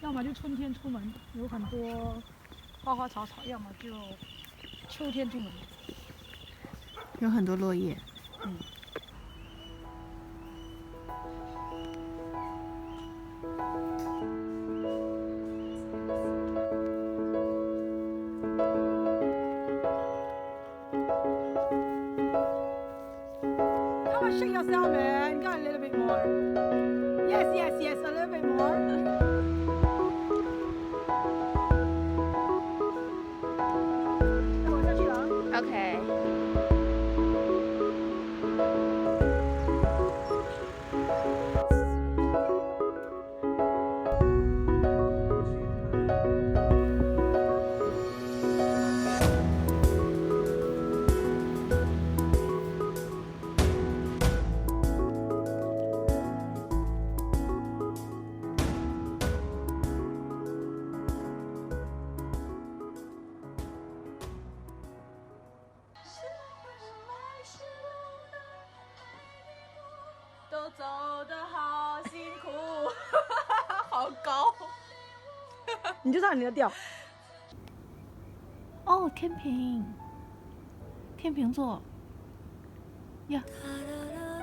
要么就春天出门有很多花花草草，要么就秋天出门有很多落叶。嗯。Come on, shake yourself, man. Got a little bit more. Yes, yes, yes, a little bit more. OK。都走得好辛苦，好高。你就唱你的调。哦，天平，天平座。呀，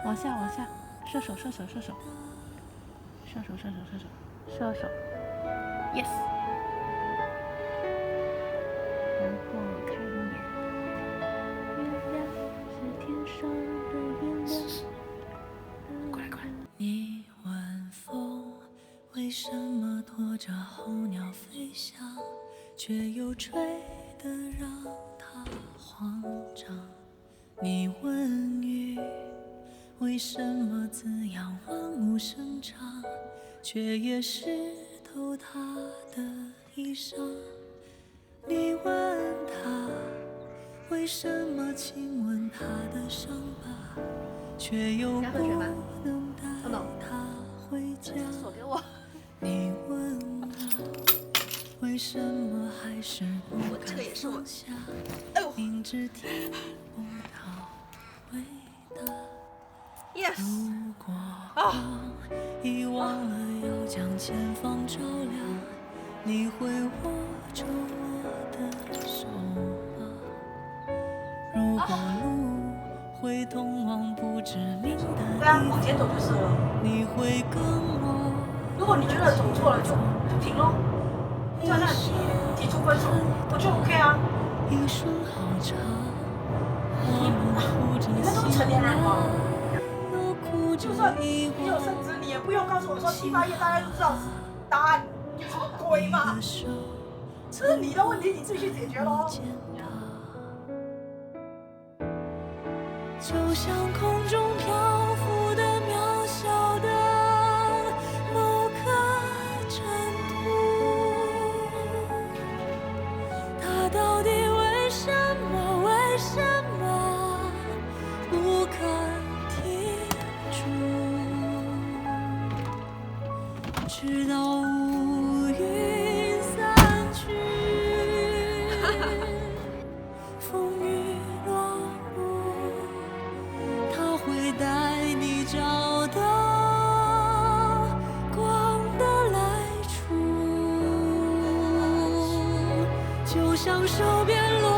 往下往下，射手射手射手，射手射手射手射手 ，yes。然后看一眼，月亮是天上的月亮。过来过来。你问风为什么拖着候鸟飞翔，却又吹得让它慌张？你问雨为什么滋养万物生长，却也湿透它的衣裳？你问他为什么亲吻他的伤疤，却又不能带他回家？你问我为什么还是不敢放下，明知听不到回答。如果光遗忘了要将前方照亮，你会握着我的手吗？如果路会通往不知名的地方，往前走就是了。你会跟我。如果你觉得走错了就停咯，在那里提出分手，我就 OK 啊。一生好长，我们哭着你们都是成年人吗？又哭着就算遗你有忘。圣旨，你也不用告诉我说7、8月大家都知道答案，有什么鬼嘛？这是你的问题，你自己去解决咯。就像空中漂浮的渺小的某颗尘土，它到底为什么不肯停住？直到乌云散去，风雨落幕，它会带你找到光的来处，就像手边落